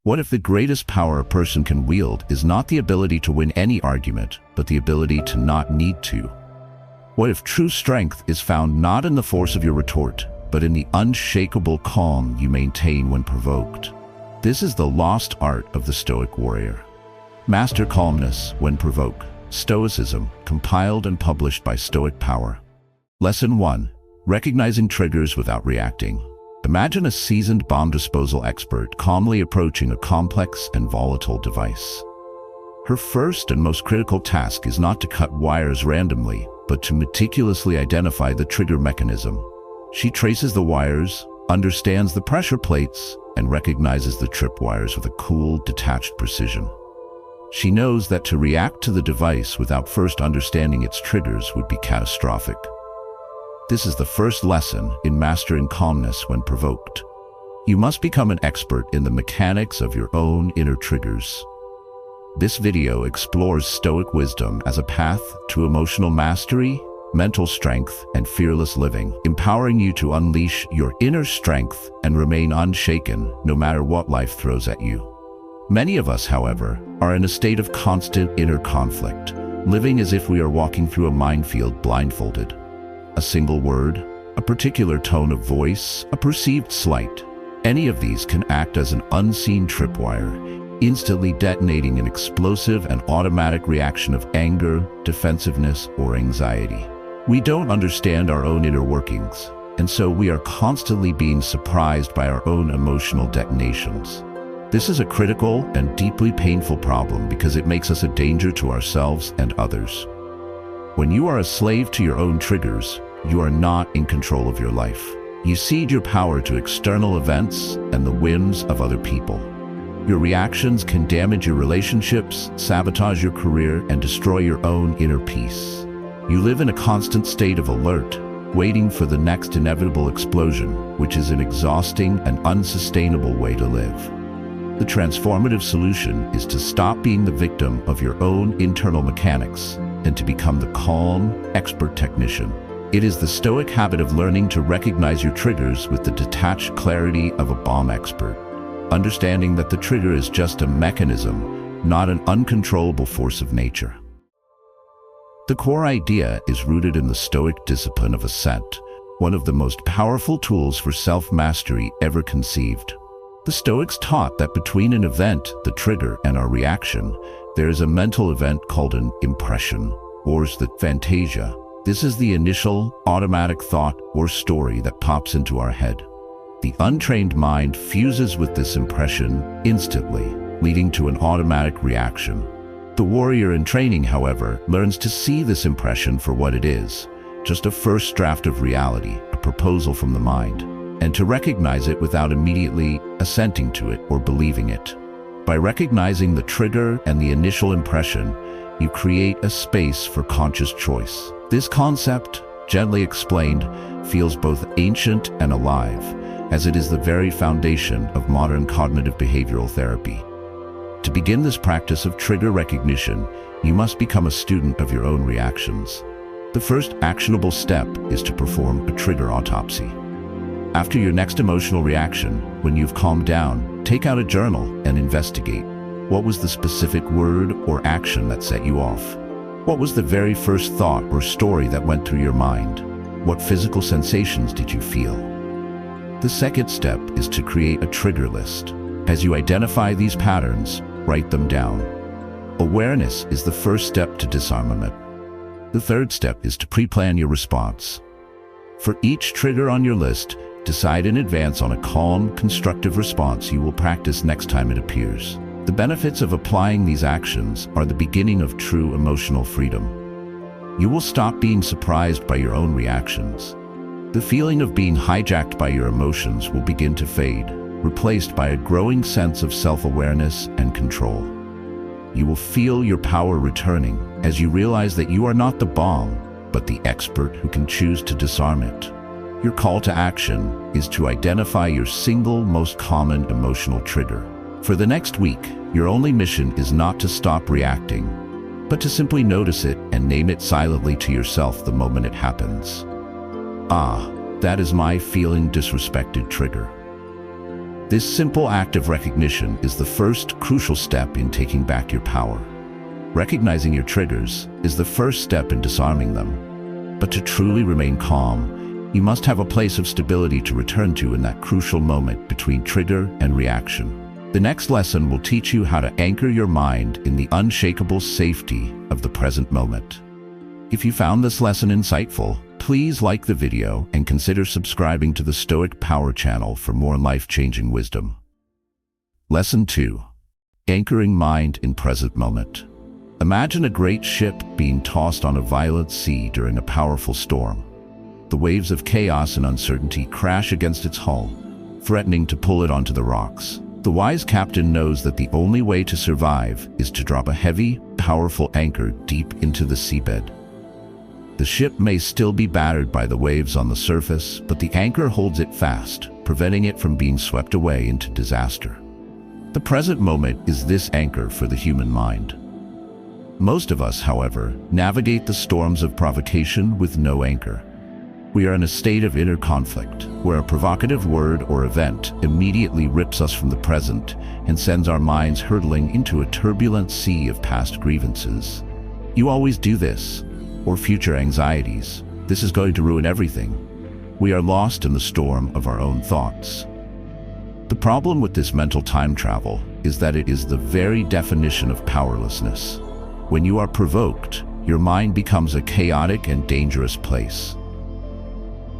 What if the greatest power a person can wield is not the ability to win any argument, but the ability to not need to? What if true strength is found not in the force of your retort, but in the unshakable calm you maintain when provoked? This is the lost art of the Stoic warrior. Master calmness when provoked. Stoicism, compiled and published by Stoic Power. Lesson 1. Recognizing triggers without reacting. Imagine a seasoned bomb disposal expert calmly approaching a complex and volatile device. Her first and most critical task is not to cut wires randomly, but to meticulously identify the trigger mechanism. She traces the wires, understands the pressure plates, and recognizes the tripwires with a cool, detached precision. She knows that to react to the device without first understanding its triggers would be catastrophic. This is the first lesson in mastering calmness when provoked. You must become an expert in the mechanics of your own inner triggers. This video explores Stoic wisdom as a path to emotional mastery, mental strength, and fearless living, empowering you to unleash your inner strength and remain unshaken no matter what life throws at you. Many of us, however, are in a state of constant inner conflict, living as if we are walking through a minefield blindfolded. A single word, a particular tone of voice, a perceived slight, any of these can act as an unseen tripwire, instantly detonating an explosive and automatic reaction of anger, defensiveness, or anxiety. We don't understand our own inner workings, and so we are constantly being surprised by our own emotional detonations. This is a critical and deeply painful problem because it makes us a danger to ourselves and others. When you are a slave to your own triggers, you are not in control of your life. You cede your power to external events and the whims of other people. Your reactions can damage your relationships, sabotage your career, and destroy your own inner peace. You live in a constant state of alert, waiting for the next inevitable explosion, which is an exhausting and unsustainable way to live. The transformative solution is to stop being the victim of your own internal mechanics and to become the calm, expert technician. It is the Stoic habit of learning to recognize your triggers with the detached clarity of a bomb expert, understanding that the trigger is just a mechanism, not an uncontrollable force of nature. The core idea is rooted in the Stoic discipline of assent, one of the most powerful tools for self-mastery ever conceived. The Stoics taught that between an event, the trigger, and our reaction, there is a mental event called an impression, or the fantasia. This is the initial, automatic thought or story that pops into our head. The untrained mind fuses with this impression instantly, leading to an automatic reaction. The warrior in training, however, learns to see this impression for what it is, just a first draft of reality, a proposal from the mind, and to recognize it without immediately assenting to it or believing it. By recognizing the trigger and the initial impression, you create a space for conscious choice. This concept, gently explained, feels both ancient and alive, as it is the very foundation of modern cognitive behavioral therapy. To begin this practice of trigger recognition, you must become a student of your own reactions. The first actionable step is to perform a trigger autopsy. After your next emotional reaction, when you've calmed down, take out a journal and investigate. What was the specific word or action that set you off? What was the very first thought or story that went through your mind? What physical sensations did you feel? The second step is to create a trigger list. As you identify these patterns, write them down. Awareness is the first step to disarmament. The third step is to pre-plan your response. For each trigger on your list, decide in advance on a calm, constructive response you will practice next time it appears. The benefits of applying these actions are the beginning of true emotional freedom. You will stop being surprised by your own reactions. The feeling of being hijacked by your emotions will begin to fade, replaced by a growing sense of self-awareness and control. You will feel your power returning as you realize that you are not the bomb, but the expert who can choose to disarm it. Your call to action is to identify your single most common emotional trigger. For the next week, your only mission is not to stop reacting, but to simply notice it and name it silently to yourself the moment it happens. Ah, that is my feeling disrespected trigger. This simple act of recognition is the first crucial step in taking back your power. Recognizing your triggers is the first step in disarming them. But to truly remain calm, you must have a place of stability to return to in that crucial moment between trigger and reaction. The next lesson will teach you how to anchor your mind in the unshakable safety of the present moment. If you found this lesson insightful, please like the video and consider subscribing to the Stoic Power channel for more life-changing wisdom. Lesson 2. Anchoring mind in present moment. Imagine a great ship being tossed on a violent sea during a powerful storm. The waves of chaos and uncertainty crash against its hull, threatening to pull it onto the rocks. The wise captain knows that the only way to survive is to drop a heavy, powerful anchor deep into the seabed. The ship may still be battered by the waves on the surface, but the anchor holds it fast, preventing it from being swept away into disaster. The present moment is this anchor for the human mind. Most of us, however, navigate the storms of provocation with no anchor. We are in a state of inner conflict, where a provocative word or event immediately rips us from the present and sends our minds hurtling into a turbulent sea of past grievances. You always do this, or future anxieties. This is going to ruin everything. We are lost in the storm of our own thoughts. The problem with this mental time travel is that it is the very definition of powerlessness. When you are provoked, your mind becomes a chaotic and dangerous place.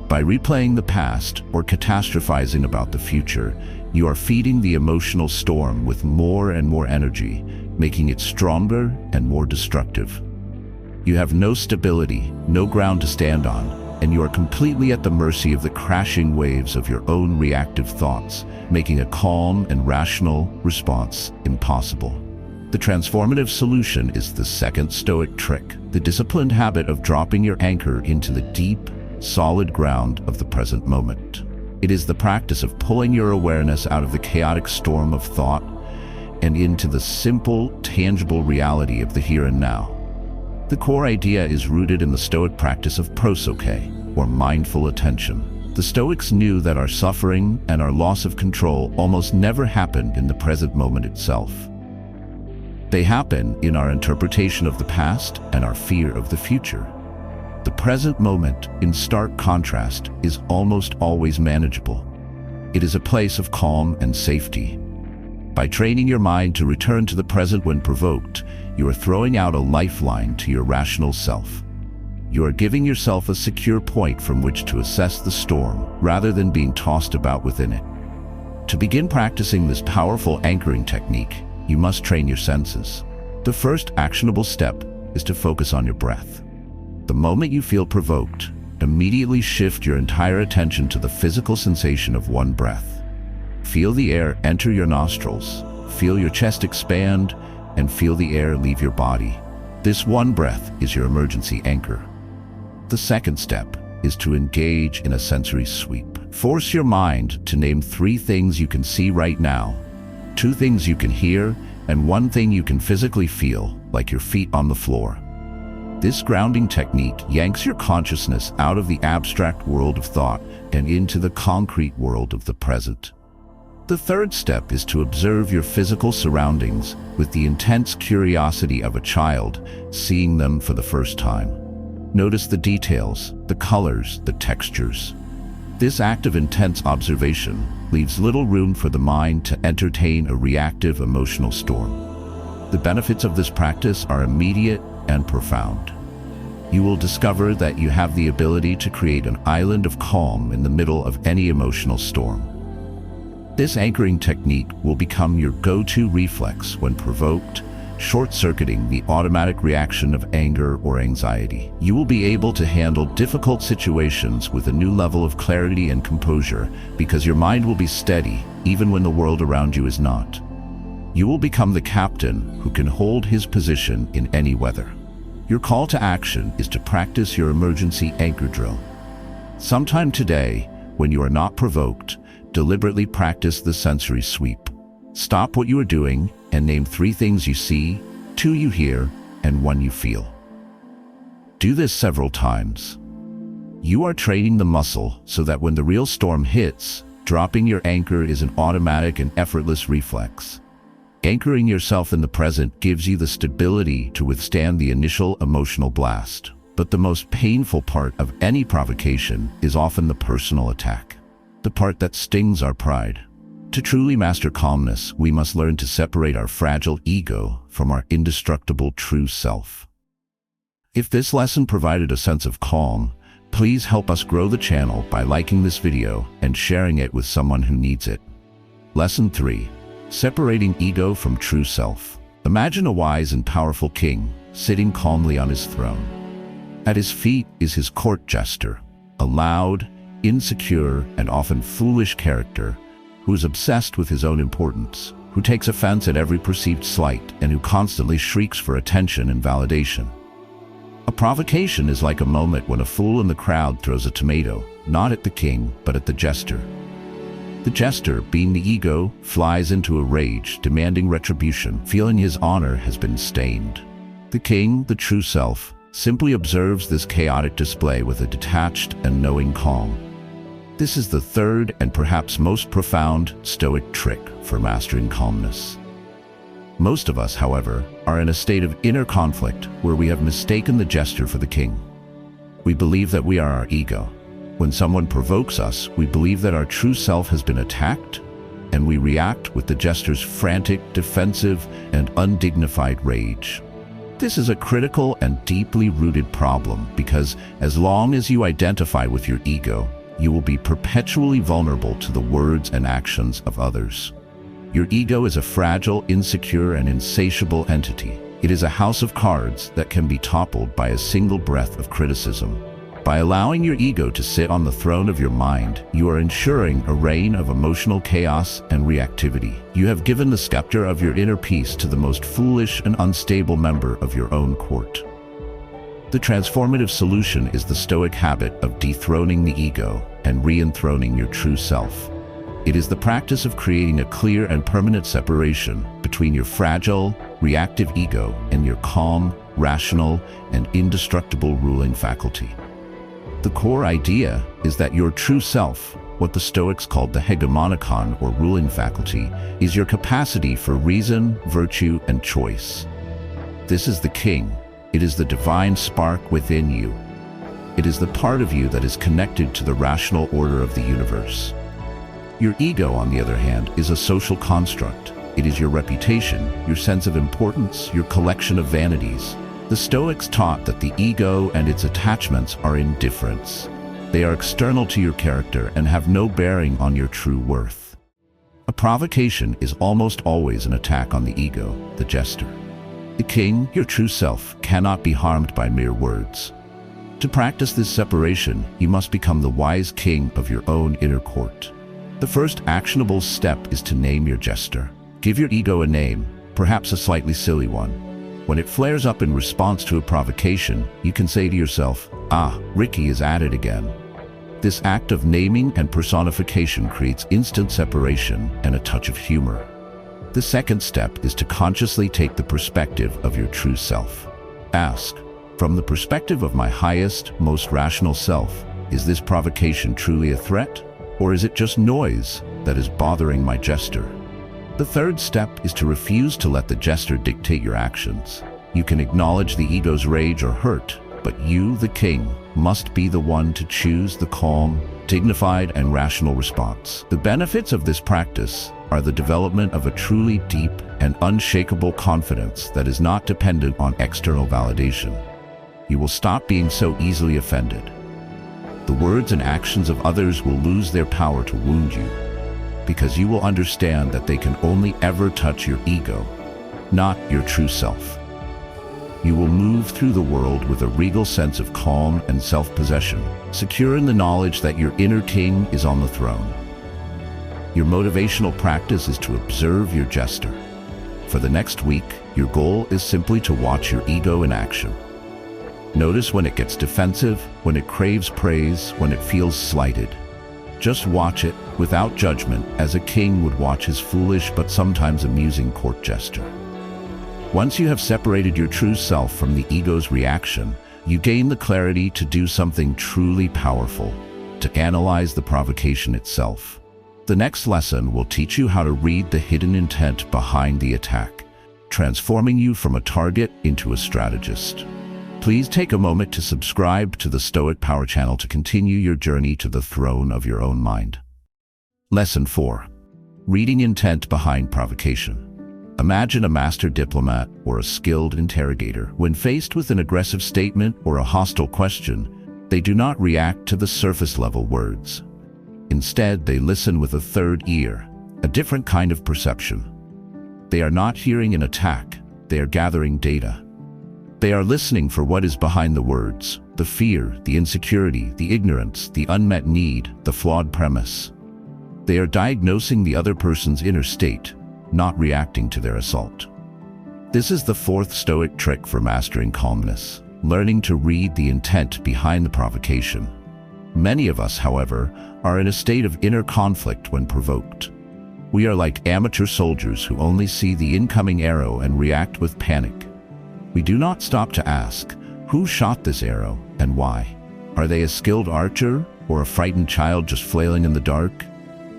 By replaying the past or catastrophizing about the future, you are feeding the emotional storm with more and more energy, making it stronger and more destructive. You have no stability, no ground to stand on, and you are completely at the mercy of the crashing waves of your own reactive thoughts, making a calm and rational response impossible. The transformative solution is the second Stoic trick, the disciplined habit of dropping your anchor into the deep, solid ground of the present moment. It is the practice of pulling your awareness out of the chaotic storm of thought and into the simple, tangible reality of the here and now. The core idea is rooted in the Stoic practice of PROVOKE, or mindful attention. The Stoics knew that our suffering and our loss of control almost never happened in the present moment itself. They happen in our interpretation of the past and our fear of the future. The present moment, in stark contrast, is almost always manageable. It is a place of calm and safety. By training your mind to return to the present when provoked, you are throwing out a lifeline to your rational self. You are giving yourself a secure point from which to assess the storm, rather than being tossed about within it. To begin practicing this powerful anchoring technique, you must train your senses. The first actionable step is to focus on your breath. The moment you feel provoked, immediately shift your entire attention to the physical sensation of one breath. Feel the air enter your nostrils, feel your chest expand, and feel the air leave your body. This one breath is your emergency anchor. The second step is to engage in a sensory sweep. Force your mind to name 3 things you can see right now, 2 things you can hear, and 1 thing you can physically feel, like your feet on the floor. This grounding technique yanks your consciousness out of the abstract world of thought and into the concrete world of the present. The third step is to observe your physical surroundings with the intense curiosity of a child seeing them for the first time. Notice the details, the colors, the textures. This act of intense observation leaves little room for the mind to entertain a reactive emotional storm. The benefits of this practice are immediate and profound. You will discover that you have the ability to create an island of calm in the middle of any emotional storm. This anchoring technique will become your go-to reflex when provoked, short-circuiting the automatic reaction of anger or anxiety. You will be able to handle difficult situations with a new level of clarity and composure because your mind will be steady even when the world around you is not. You will become the captain who can hold his position in any weather. Your call to action is to practice your emergency anchor drill. Sometime today, when you are not provoked, deliberately practice the sensory sweep. Stop what you are doing and name 3 things you see, 2 you hear, and 1 you feel. Do this several times. You are training the muscle so that when the real storm hits, Dropping your anchor is an automatic and effortless reflex. Anchoring yourself in the present gives you the stability to withstand the initial emotional blast. But the most painful part of any provocation is often the personal attack, the part that stings our pride. To truly master calmness, we must learn to separate our fragile ego from our indestructible true self. If this lesson provided a sense of calm, please help us grow the channel by liking this video and sharing it with someone who needs it. Lesson 3. Separating ego from true self. Imagine a wise and powerful king sitting calmly on his throne. At his feet is his court jester, a loud, insecure, and often foolish character who is obsessed with his own importance, who takes offense at every perceived slight, and who constantly shrieks for attention and validation. A provocation is like a moment when a fool in the crowd throws a tomato, not at the king, but at the jester. The jester, being the ego, flies into a rage, demanding retribution, feeling his honor has been stained. The king, the true self, simply observes this chaotic display with a detached and knowing calm. This is the third and perhaps most profound Stoic trick for mastering calmness. Most of us, however, are in a state of inner conflict where we have mistaken the jester for the king. We believe that we are our ego. When someone provokes us, we believe that our true self has been attacked, and we react with the jester's frantic, defensive, and undignified rage. This is a critical and deeply rooted problem because as long as you identify with your ego, you will be perpetually vulnerable to the words and actions of others. Your ego is a fragile, insecure, and insatiable entity. It is a house of cards that can be toppled by a single breath of criticism. By allowing your ego to sit on the throne of your mind, you are ensuring a reign of emotional chaos and reactivity. You have given the scepter of your inner peace to the most foolish and unstable member of your own court. The transformative solution is the Stoic habit of dethroning the ego and re-enthroning your true self. It is the practice of creating a clear and permanent separation between your fragile, reactive ego and your calm, rational, and indestructible ruling faculty. The core idea is that your true self, what the Stoics called the hegemonikon or ruling faculty, is your capacity for reason, virtue, and choice. This is the king. It is the divine spark within you. It is the part of you that is connected to the rational order of the universe. Your ego, on the other hand, is a social construct. It is your reputation, your sense of importance, your collection of vanities. The Stoics taught that the ego and its attachments are indifferents. They are external to your character and have no bearing on your true worth. A provocation is almost always an attack on the ego, the jester. The king, your true self, cannot be harmed by mere words. To practice this separation, you must become the wise king of your own inner court. The first actionable step is to name your jester. Give your ego a name, perhaps a slightly silly one. When it flares up in response to a provocation, you can say to yourself, "Ah, Ricky is at it again." This act of naming and personification creates instant separation and a touch of humor. The second step is to consciously take the perspective of your true self. Ask, from the perspective of my highest, most rational self, is this provocation truly a threat, or is it just noise that is bothering my jester? The third step is to refuse to let the jester dictate your actions. You can acknowledge the ego's rage or hurt, but you, the king, must be the one to choose the calm, dignified, and rational response. The benefits of this practice are the development of a truly deep and unshakable confidence that is not dependent on external validation. You will stop being so easily offended. The words and actions of others will lose their power to wound you, because you will understand that they can only ever touch your ego, not your true self. You will move through the world with a regal sense of calm and self-possession, secure in the knowledge that your inner king is on the throne. Your motivational practice is to observe your jester. For the next week, your goal is simply to watch your ego in action. Notice when it gets defensive, when it craves praise, when it feels slighted. Just watch it without judgment, as a king would watch his foolish but sometimes amusing court jester. Once you have separated your true self from the ego's reaction, you gain the clarity to do something truly powerful, to analyze the provocation itself. The next lesson will teach you how to read the hidden intent behind the attack, transforming you from a target into a strategist. Please take a moment to subscribe to the Stoic Power Channel to continue your journey to the throne of your own mind. Lesson 4. Reading intent behind provocation. Imagine a master diplomat or a skilled interrogator. When faced with an aggressive statement or a hostile question, they do not react to the surface-level words. Instead, they listen with a third ear, a different kind of perception. They are not hearing an attack, they are gathering data. They are listening for what is behind the words, the fear, the insecurity, the ignorance, the unmet need, the flawed premise. They are diagnosing the other person's inner state, not reacting to their assault. This is the fourth Stoic trick for mastering calmness, learning to read the intent behind the provocation. Many of us, however, are in a state of inner conflict when provoked. We are like amateur soldiers who only see the incoming arrow and react with panic. We do not stop to ask, who shot this arrow and why? Are they a skilled archer or a frightened child just flailing in the dark?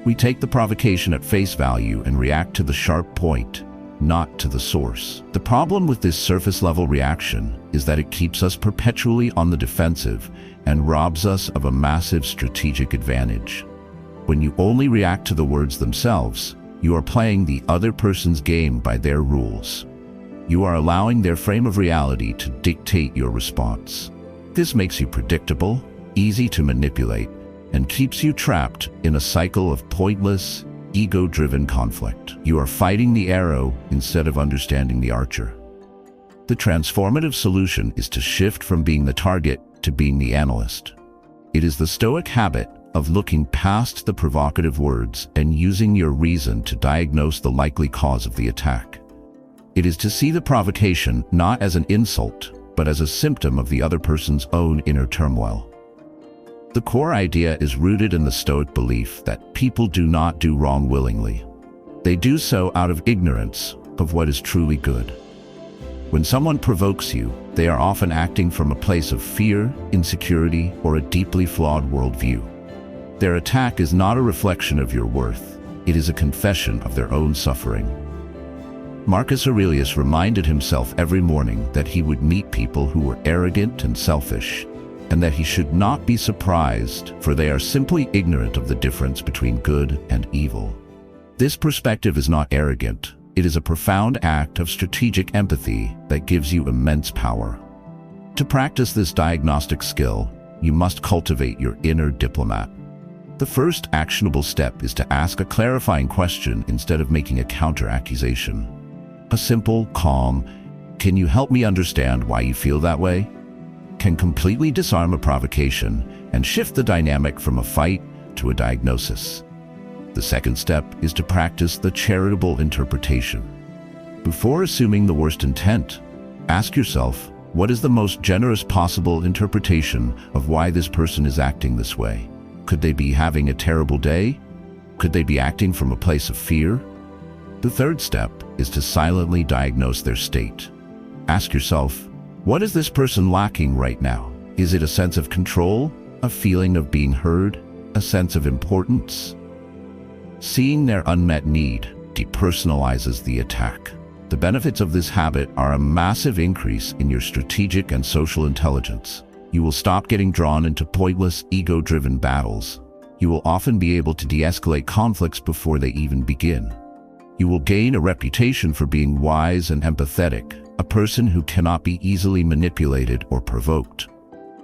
We take the provocation at face value and react to the sharp point, not to the source. The problem with this surface-level reaction is that it keeps us perpetually on the defensive and robs us of a massive strategic advantage. When you only react to the words themselves, you are playing the other person's game by their rules. You are allowing their frame of reality to dictate your response. This makes you predictable, easy to manipulate, and keeps you trapped in a cycle of pointless, ego-driven conflict. You are fighting the arrow instead of understanding the archer. The transformative solution is to shift from being the target to being the analyst. It is the Stoic habit of looking past the provocative words and using your reason to diagnose the likely cause of the attack. It is to see the provocation not as an insult, but as a symptom of the other person's own inner turmoil. The core idea is rooted in the Stoic belief that people do not do wrong willingly. They do so out of ignorance of what is truly good. When someone provokes you, they are often acting from a place of fear, insecurity, or a deeply flawed worldview. Their attack is not a reflection of your worth. It is a confession of their own suffering. Marcus Aurelius reminded himself every morning that he would meet people who were arrogant and selfish, and that he should not be surprised, for they are simply ignorant of the difference between good and evil. This perspective is not arrogant. It is a profound act of strategic empathy that gives you immense power. To practice this diagnostic skill, you must cultivate your inner diplomat. The first actionable step is to ask a clarifying question instead of making a counter-accusation. A simple, calm, "Can you help me understand why you feel that way?" can completely disarm a provocation and shift the dynamic from a fight to a diagnosis. The second step is to practice the charitable interpretation. Before assuming the worst intent, ask yourself, what is the most generous possible interpretation of why this person is acting this way? Could they be having a terrible day? Could they be acting from a place of fear? The third step is to silently diagnose their state. Ask yourself, what is this person lacking right now? Is it a sense of control, a feeling of being heard, a sense of importance? Seeing their unmet need depersonalizes the attack. The benefits of this habit are a massive increase in your strategic and social intelligence. You will stop getting drawn into pointless, ego-driven battles. You will often be able to de-escalate conflicts before they even begin. You will gain a reputation for being wise and empathetic, a person who cannot be easily manipulated or provoked.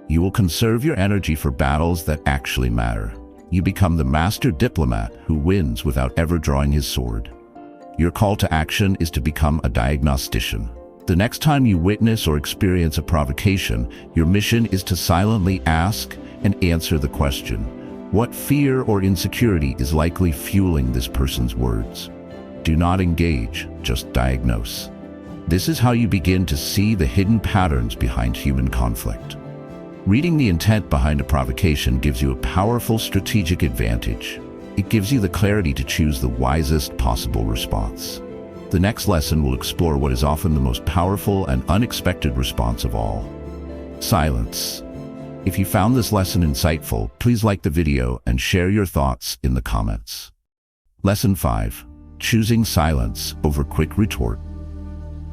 You will conserve your energy for battles that actually matter. You become the master diplomat who wins without ever drawing his sword. Your call to action is to become a diagnostician. The next time you witness or experience a provocation, your mission is to silently ask and answer the question, what fear or insecurity is likely fueling this person's words? Do not engage, just diagnose. This is how you begin to see the hidden patterns behind human conflict. Reading the intent behind a provocation gives you a powerful strategic advantage. It gives you the clarity to choose the wisest possible response. The next lesson will explore what is often the most powerful and unexpected response of all: silence. If you found this lesson insightful, please like the video and share your thoughts in the comments. Lesson 5. Choosing silence over quick retort.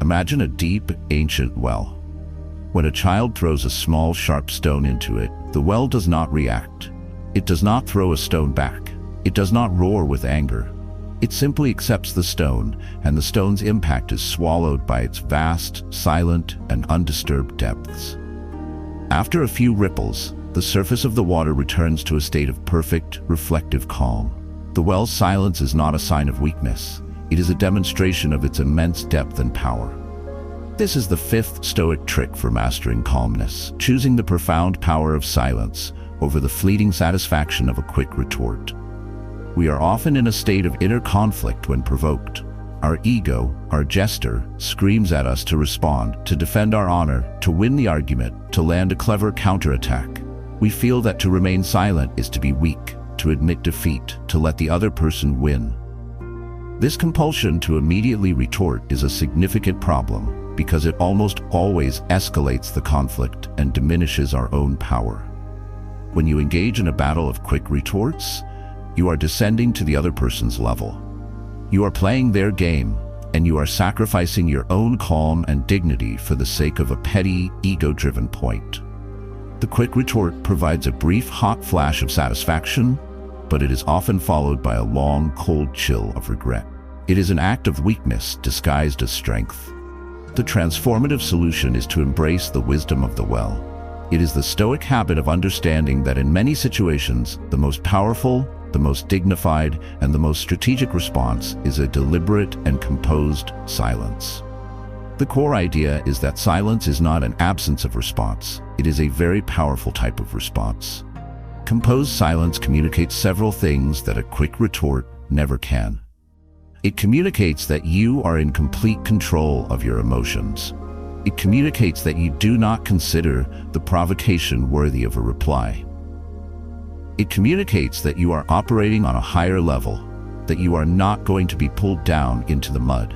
Imagine a deep, ancient well. When a child throws a small, sharp stone into it, the well does not react. It does not throw a stone back. It does not roar with anger. It simply accepts the stone, and the stone's impact is swallowed by its vast, silent, and undisturbed depths. After a few ripples, the surface of the water returns to a state of perfect, reflective calm. The well's silence is not a sign of weakness. It is a demonstration of its immense depth and power. This is the fifth Stoic trick for mastering calmness, choosing the profound power of silence over the fleeting satisfaction of a quick retort. We are often in a state of inner conflict when provoked. Our ego, our jester, screams at us to respond, to defend our honor, to win the argument, to land a clever counterattack. We feel that to remain silent is to be weak, to admit defeat, to let the other person win. This compulsion to immediately retort is a significant problem because it almost always escalates the conflict and diminishes our own power. When you engage in a battle of quick retorts, you are descending to the other person's level. You are playing their game, and you are sacrificing your own calm and dignity for the sake of a petty, ego-driven point. The quick retort provides a brief, hot flash of satisfaction, but it is often followed by a long, cold chill of regret. It is an act of weakness disguised as strength. The transformative solution is to embrace the wisdom of the well. It is the Stoic habit of understanding that in many situations, the most powerful, the most dignified, and the most strategic response is a deliberate and composed silence. The core idea is that silence is not an absence of response. It is a very powerful type of response. Composed silence communicates several things that a quick retort never can. It communicates that you are in complete control of your emotions. It communicates that you do not consider the provocation worthy of a reply. It communicates that you are operating on a higher level, that you are not going to be pulled down into the mud.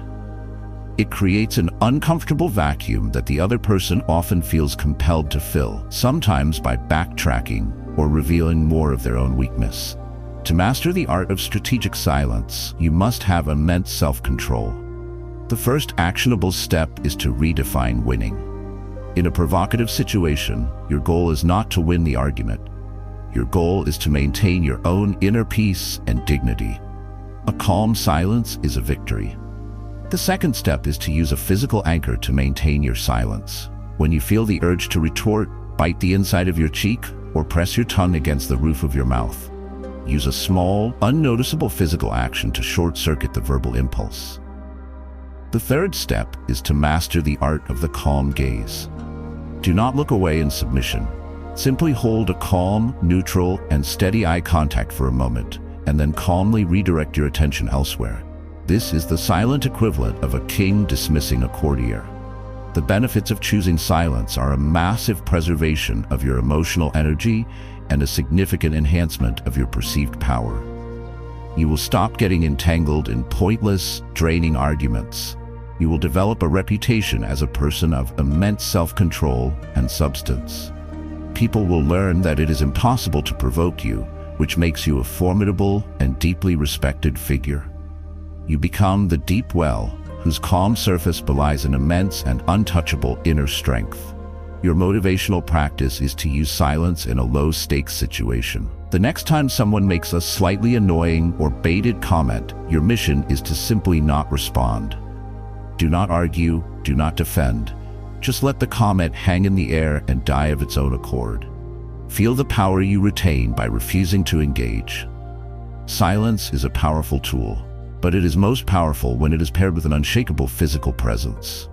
It creates an uncomfortable vacuum that the other person often feels compelled to fill, sometimes by backtracking or revealing more of their own weakness. To master the art of strategic silence, you must have immense self-control. The first actionable step is to redefine winning. In a provocative situation, your goal is not to win the argument. Your goal is to maintain your own inner peace and dignity. A calm silence is a victory. The second step is to use a physical anchor to maintain your silence. When you feel the urge to retort, bite the inside of your cheek or press your tongue against the roof of your mouth. Use a small, unnoticeable physical action to short-circuit the verbal impulse. The third step is to master the art of the calm gaze. Do not look away in submission. Simply hold a calm, neutral, and steady eye contact for a moment, and then calmly redirect your attention elsewhere. This is the silent equivalent of a king dismissing a courtier. The benefits of choosing silence are a massive preservation of your emotional energy and a significant enhancement of your perceived power. You will stop getting entangled in pointless, draining arguments. You will develop a reputation as a person of immense self-control and substance. People will learn that it is impossible to provoke you, which makes you a formidable and deeply respected figure. You become the deep well, whose calm surface belies an immense and untouchable inner strength. Your motivational practice is to use silence in a low-stakes situation. The next time someone makes a slightly annoying or baited comment, your mission is to simply not respond. Do not argue, do not defend. Just let the comment hang in the air and die of its own accord. Feel the power you retain by refusing to engage. Silence is a powerful tool, but it is most powerful when it is paired with an unshakable physical presence.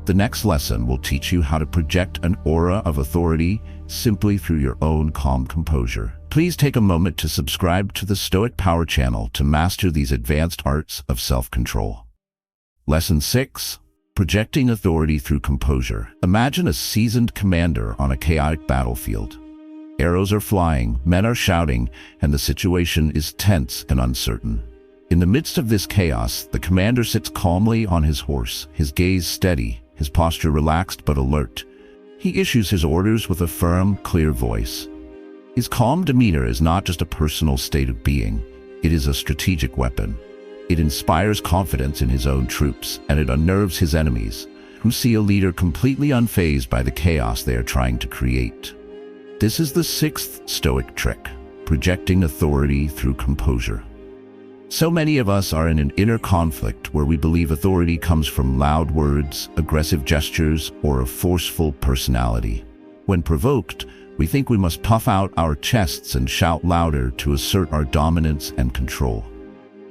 The next lesson will teach you how to project an aura of authority simply through your own calm composure. Please take a moment to subscribe to the Stoic Power channel to master these advanced arts of self-control. Lesson 6. Projecting authority through composure. Imagine a seasoned commander on a chaotic battlefield. Arrows are flying, men are shouting, and the situation is tense and uncertain. In the midst of this chaos, the commander sits calmly on his horse, his gaze steady, his posture relaxed but alert. He issues his orders with a firm, clear voice. His calm demeanor is not just a personal state of being. It is a strategic weapon. It inspires confidence in his own troops, and it unnerves his enemies, who see a leader completely unfazed by the chaos they are trying to create. This is the sixth Stoic trick, projecting authority through composure. So many of us are in an inner conflict where we believe authority comes from loud words, aggressive gestures, or a forceful personality. When provoked, we think we must puff out our chests and shout louder to assert our dominance and control.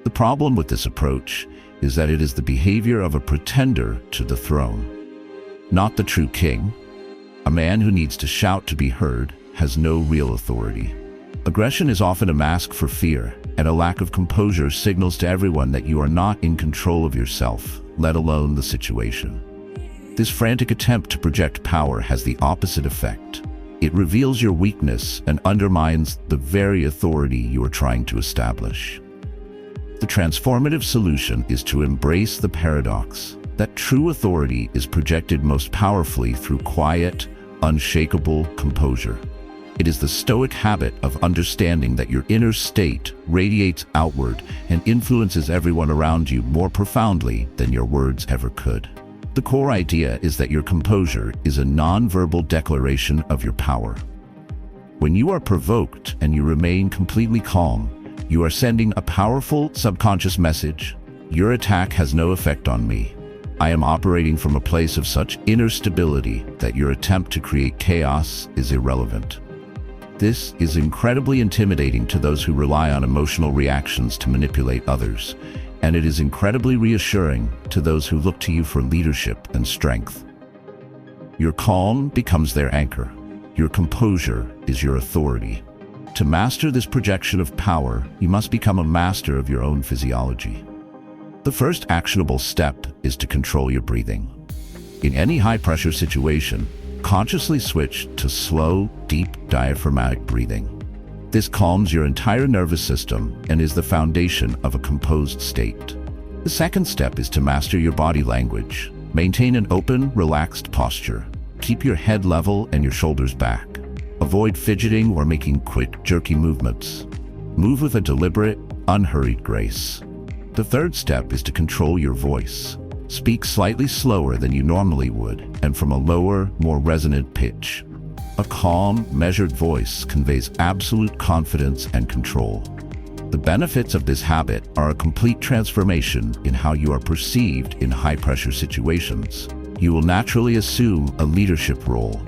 The problem with this approach is that it is the behavior of a pretender to the throne. Not the true king. A man who needs to shout to be heard has no real authority. Aggression is often a mask for fear, and a lack of composure signals to everyone that you are not in control of yourself, let alone the situation. This frantic attempt to project power has the opposite effect. It reveals your weakness and undermines the very authority you are trying to establish. The transformative solution is to embrace the paradox that true authority is projected most powerfully through quiet, unshakable composure. It is the Stoic habit of understanding that your inner state radiates outward and influences everyone around you more profoundly than your words ever could. The core idea is that your composure is a non-verbal declaration of your power. When you are provoked and you remain completely calm, you are sending a powerful subconscious message. Your attack has no effect on me. I am operating from a place of such inner stability that your attempt to create chaos is irrelevant. This is incredibly intimidating to those who rely on emotional reactions to manipulate others, and it is incredibly reassuring to those who look to you for leadership and strength. Your calm becomes their anchor. Your composure is your authority. To master this projection of power, you must become a master of your own physiology. The first actionable step is to control your breathing. In any high-pressure situation, consciously switch to slow, deep diaphragmatic breathing. This calms your entire nervous system and is the foundation of a composed state. The second step is to master your body language. Maintain an open, relaxed posture. Keep your head level and your shoulders back. Avoid fidgeting or making quick, jerky movements. Move with a deliberate, unhurried grace. The third step is to control your voice. Speak slightly slower than you normally would and from a lower, more resonant pitch. A calm, measured voice conveys absolute confidence and control. The benefits of this habit are a complete transformation in how you are perceived in high-pressure situations. You will naturally assume a leadership role.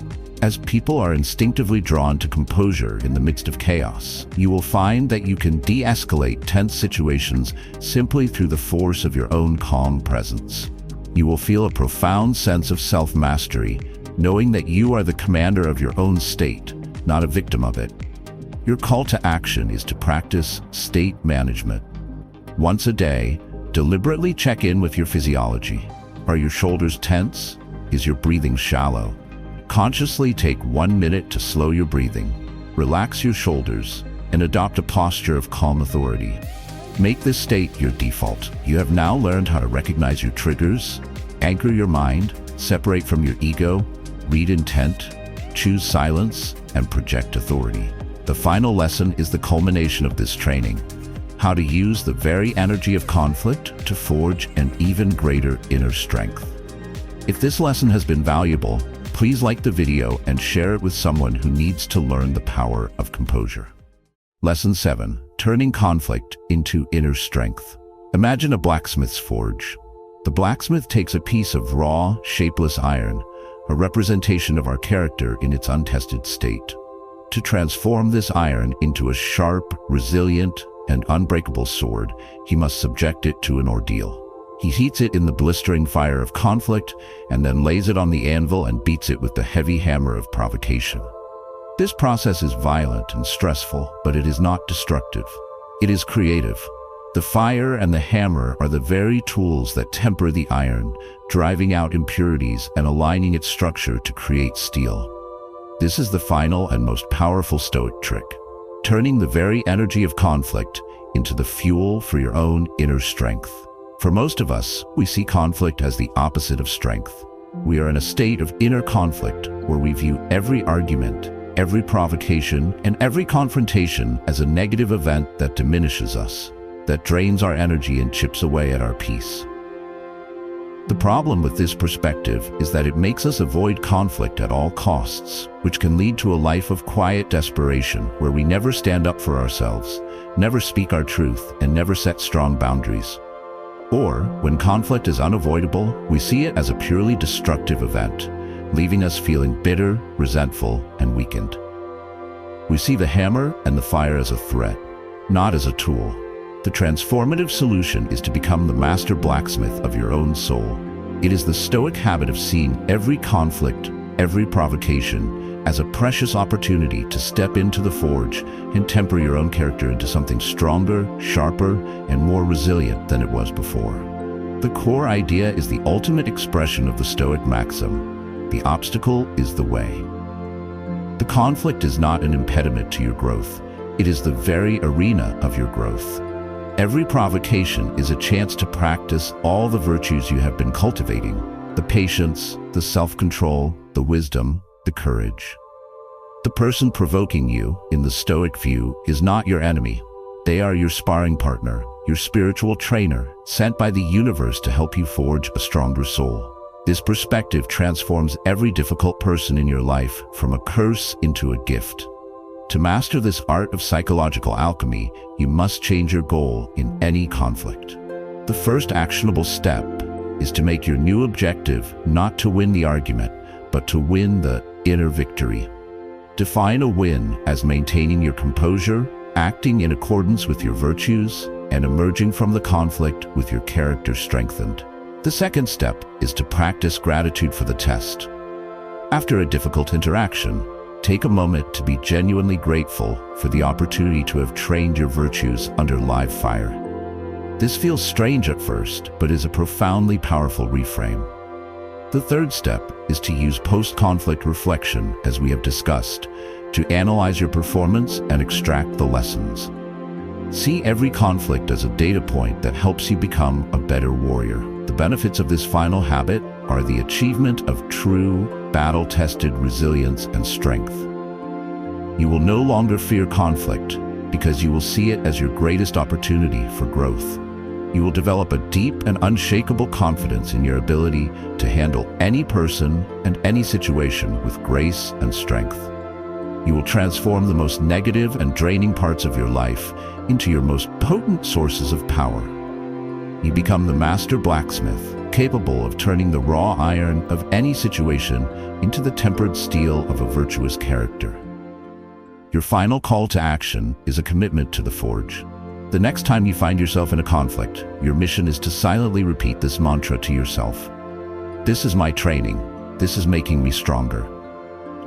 As people are instinctively drawn to composure in the midst of chaos, you will find that you can de-escalate tense situations simply through the force of your own calm presence. You will feel a profound sense of self-mastery, knowing that you are the commander of your own state, not a victim of it. Your call to action is to practice state management. Once a day, deliberately check in with your physiology. Are your shoulders tense? Is your breathing shallow? Consciously take 1 minute to slow your breathing, relax your shoulders, and adopt a posture of calm authority. Make this state your default. You have now learned how to recognize your triggers, anchor your mind, separate from your ego, read intent, choose silence, and project authority. The final lesson is the culmination of this training: how to use the very energy of conflict to forge an even greater inner strength. If this lesson has been valuable, please like the video and share it with someone who needs to learn the power of composure. Lesson 7. Turning conflict into inner strength. Imagine a blacksmith's forge. The blacksmith takes a piece of raw, shapeless iron, a representation of our character in its untested state. To transform this iron into a sharp, resilient, and unbreakable sword, he must subject it to an ordeal. He heats it in the blistering fire of conflict and then lays it on the anvil and beats it with the heavy hammer of provocation. This process is violent and stressful, but it is not destructive. It is creative. The fire and the hammer are the very tools that temper the iron, driving out impurities and aligning its structure to create steel. This is the final and most powerful Stoic trick, turning the very energy of conflict into the fuel for your own inner strength. For most of us, we see conflict as the opposite of strength. We are in a state of inner conflict where we view every argument, every provocation, and every confrontation as a negative event that diminishes us. that drains our energy and chips away at our peace. The problem with this perspective is that it makes us avoid conflict at all costs, which can lead to a life of quiet desperation where we never stand up for ourselves, never speak our truth, and never set strong boundaries. Or, when conflict is unavoidable, we see it as a purely destructive event, leaving us feeling bitter, resentful, and weakened. We see the hammer and the fire as a threat, not as a tool. The transformative solution is to become the master blacksmith of your own soul. It is the Stoic habit of seeing every conflict, every provocation, as a precious opportunity to step into the forge and temper your own character into something stronger, sharper, and more resilient than it was before. The core idea is the ultimate expression of the Stoic maxim: the obstacle is the way. The conflict is not an impediment to your growth. It is the very arena of your growth. Every provocation is a chance to practice all the virtues you have been cultivating: the patience, the self-control, the wisdom, the courage. The person provoking you, in the Stoic view, is not your enemy. They are your sparring partner, your spiritual trainer, sent by the universe to help you forge a stronger soul. This perspective transforms every difficult person in your life from a curse into a gift. To master this art of psychological alchemy, you must change your goal in any conflict. The first actionable step is to make your new objective not to win the argument, but to win the inner victory. Define a win as maintaining your composure, acting in accordance with your virtues, and emerging from the conflict with your character strengthened. The second step is to practice gratitude for the test. After a difficult interaction, take a moment to be genuinely grateful for the opportunity to have trained your virtues under live fire. This feels strange at first, but is a profoundly powerful reframe. The third step is to use post-conflict reflection, as we have discussed, to analyze your performance and extract the lessons. See every conflict as a data point that helps you become a better warrior. The benefits of this final habit are the achievement of true, battle-tested resilience and strength. You will no longer fear conflict because you will see it as your greatest opportunity for growth. You will develop a deep and unshakable confidence in your ability to handle any person and any situation with grace and strength. You will transform the most negative and draining parts of your life into your most potent sources of power. You become the master blacksmith, capable of turning the raw iron of any situation into the tempered steel of a virtuous character. Your final call to action is a commitment to the forge. The next time you find yourself in a conflict, your mission is to silently repeat this mantra to yourself. This is my training. This is making me stronger.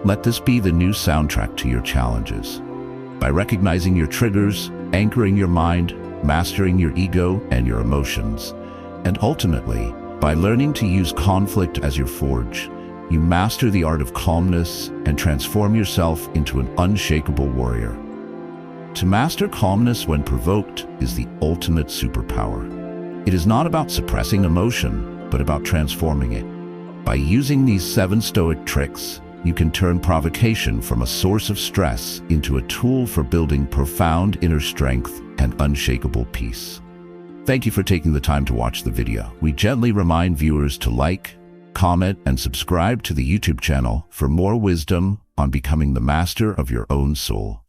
Let this be the new soundtrack to your challenges. By recognizing your triggers, anchoring your mind, mastering your ego and your emotions, and ultimately, by learning to use conflict as your forge, you master the art of calmness and transform yourself into an unshakable warrior. To master calmness when provoked is the ultimate superpower. It is not about suppressing emotion, but about transforming it. By using these 7 Stoic tricks, you can turn provocation from a source of stress into a tool for building profound inner strength and unshakable peace. Thank you for taking the time to watch the video. We gently remind viewers to like, comment, and subscribe to the YouTube channel for more wisdom on becoming the master of your own soul.